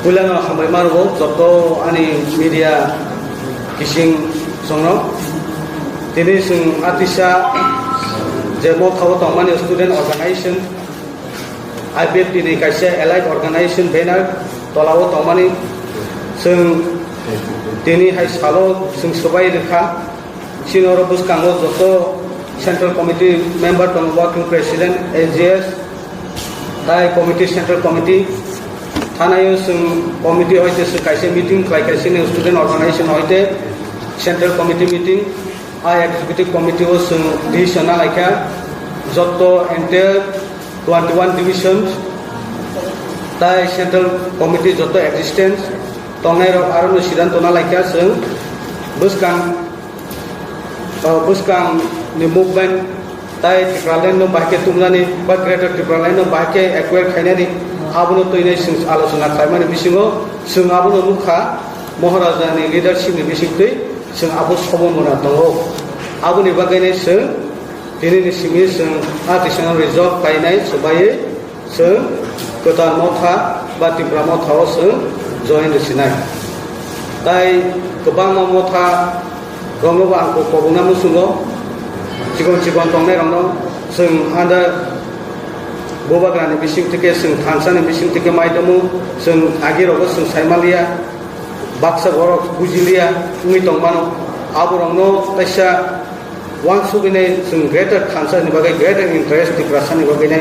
Bulan hamai margo joto ani media kising songno tini sung artisa je Motha tongmani student organization Ipft ni kaisa allied organization banner tolawo tongmani sung tini hai salo sung sobai rekha sinoro buskango joto Central Committee member tong working president SGS Thai committee Central Committee Khana committee hoite kaise meeting kaise student organization hoite Central Committee meeting executive committee was decision like joto entire 21 divisions Thai Central Committee joto existence tongai aron sidanto na like buskang ni movement Thai Tipra no bahke tumlani ba greater Tipra no bahke acquire khainani abuno toine sing alosona khaimani bisingo sing abuno mukha Maharaja ni leadership ni bisingtei sing abu sobomona tongo abuni bagaine sing dini ni simi sing artisanal result kainai sobai sing kota Motha ba Tipra Motha sing join the sinai Thai kebang Motha rongo ba ko kobuna musungo Cikon tongnai rongno sing anda boba grani bising tike sing thansani bising tike maitamu sing agirogo sing saimalia baksa borok bujilia umi tongmano abu rongno taisa wangsu bine sing greater thansani bagai greater interest di prasani bagai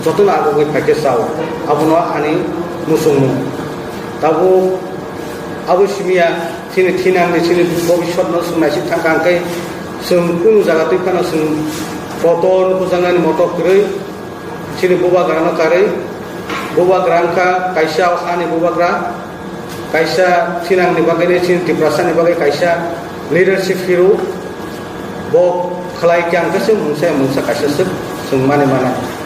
jotuna agu goi phake saw abu no ani musungmu tabu abu simia thini thinang ni chini bobishot no sing nasi thangkangkai sung kung jaga tu kana sung foton kujangan motor kiri sini boba grana kare boba granka kaisa khani boba gra kaisa sinang ni bagai sini diprasa ni bagai kaisa leadership hero bo Khalai kyang kasum mungsa kaisa sung mane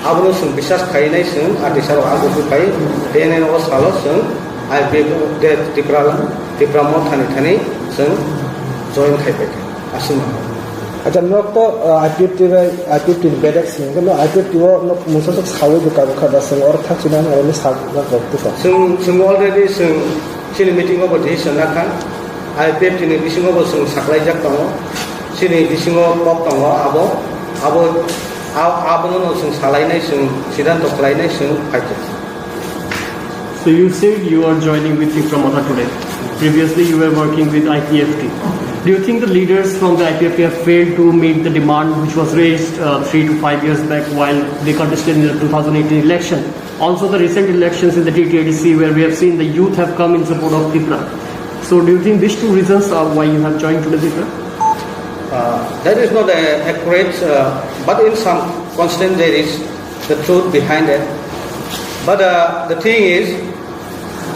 abuno sung bisas khainai sung adisaro agu kai dene no salo sung Ipft de Tipra Motha ni thani sung join khaipe asuma Ajan nok to Ipft in bedak sing no Ipft wo no musa sok sawe buka da sing or thak chinan or ni sak nok to sing already sing sini meeting of decision na kan Ipft ni bisingo bo sing saklai jak tongo sini bisingo pok tongo abo no sing salai nai sing sidan to klai nai sing phaiche. So you said you are joining with Tipra Motha today. Previously you were working with Ipft. Do you think the leaders from the Ipft have failed to meet the demand which was raised 3 to 5 years back while they contested in the 2018 election? Also the recent elections in the TTADC where we have seen the youth have come in support of Tipra. So do you think these two reasons are why you have joined today Tipra? That is not accurate, but in some constant there is the truth behind it. But the thing is,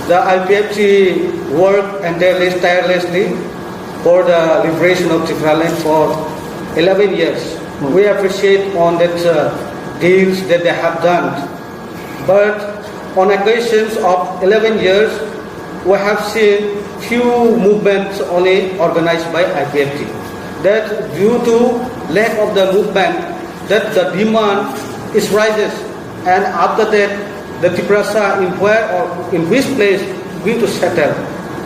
the Ipft worked tirelessly for the liberation of Tipra land for 11 years. We appreciate on that deeds that they have done. But on occasions of 11 years, we have seen few movements only organized by Ipft. That due to lack of the movement, that the demand is rises, and after that, the Tiprasa in where or in which place going to settle.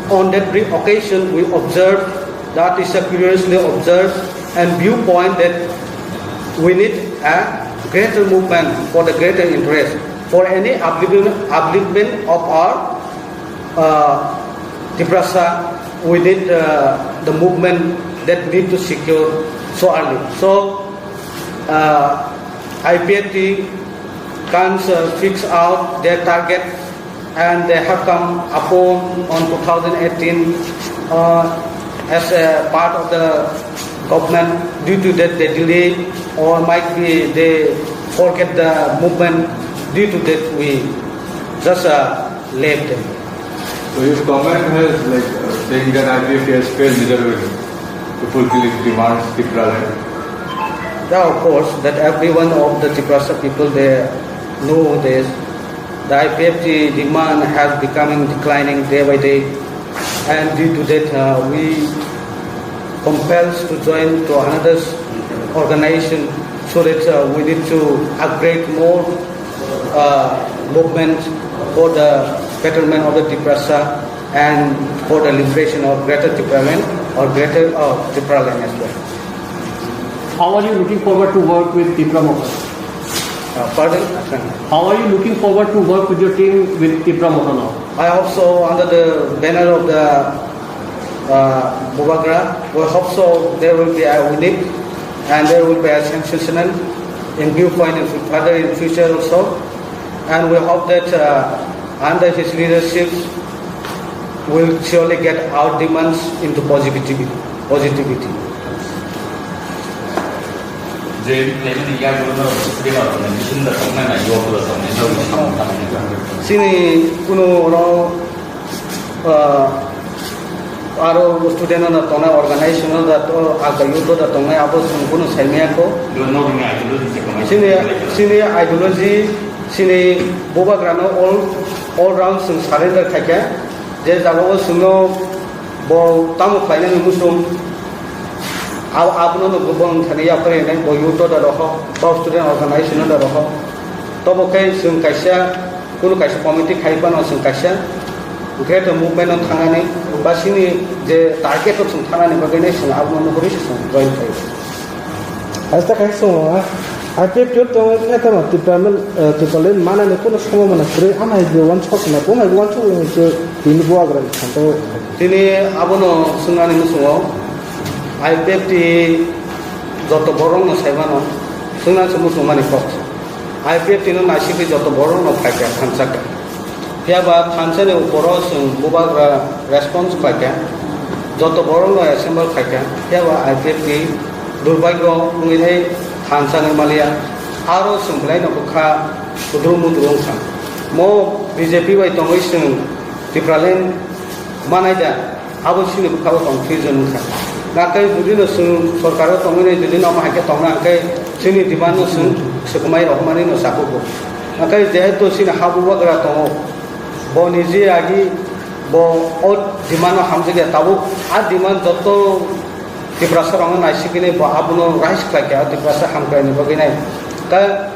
On that occasion, we observed that is a curiously observed and viewpoint that we need a greater movement for the greater interest for any upliftment of our Tiprasa. We need the movement that need to secure so early. So Ipft can fix out their target, and they have come upon on 2018 as a part of the government. Due to that they delay, or might be they forget the movement. Due to that we just left them. So his comment has saying that Ipft has failed miserably to fulfill its demands, Tipra land. Yeah, of course, that every one of the Tiprasa people they know this. The Ipft demand has becoming declining day by day, and due to that we compelled to join to another organization so that we need to upgrade more movement for the betterment of the Tipra and for the liberation of greater Tipra land or greater Tipra land as well. How are you looking forward to work with Tipra Motha? Pardon? How are you looking forward to work with your team with Tipra Motha now? I hope so under the banner of the Bubagra. We hope so there will be a unique and there will be a sensational in viewpoint and further in future also. And we hope that under his leadership will surely get our demands into positivity. Sini kuno aro student na tona organization da to aga yuto da tona abo kuno saimia ko sini ideology sini boba grano all round sing surrender thake je jabo suno bo Tamo khaina ni musum abno no gobon thani ya pare nai bo yuto da roho bo student organization da roho Tabok sing kaisa kuno kaisa committee khaipa no sing kaisa greater movement on Khana basini je target of some Khana bagay sing abno no kori sing join kai hasta kai so Ipft to na tama Tipra mana ne kono samo mana kre ama je wan chok na ko ma wan chok je tin bo agra to tini abono sungani musuo Ipft joto borong no saibano sungna musuo mani kok Ipft no nasibi joto borong no phaka khansaka Tiaba Tanzania Boros and Bubagra response Paka, Joto Borono assemble Paka, Tiaba Ipft, Durbago, Mule, Tanzania Malia, Aro Sumblane of Ka, Udrumu Drunka. Mo BJP by Tomission, Tipralen, Manada, Abusin of Kawa confusion. Nakai Budino soon for Karo Tomine, Dino Mahakatona, Sini Dimano soon, Sukumai of Marino Sakuko. Nakai Dehato Sin Habuagra Tomo. Bo nije agi bo od demand hamje ge Tabok a demand joto Tipra rong naisikine bo abuno rise klake a Tipra hamkai ni bagine ta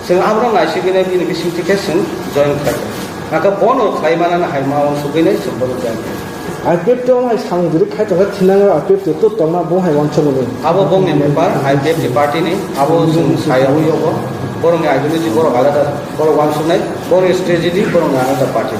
sing abro naisikine bin bisintication join klake naka bono khaimana na haima on sugine subolo jan Ipft to mai sang diri khai to thinanga Ipft to tongna bo hai wan chong ni abo bong ni member Ipft party ni abo sung saya uyo bo borong ideology boro alada boro wan sunai boro strategy boro alada party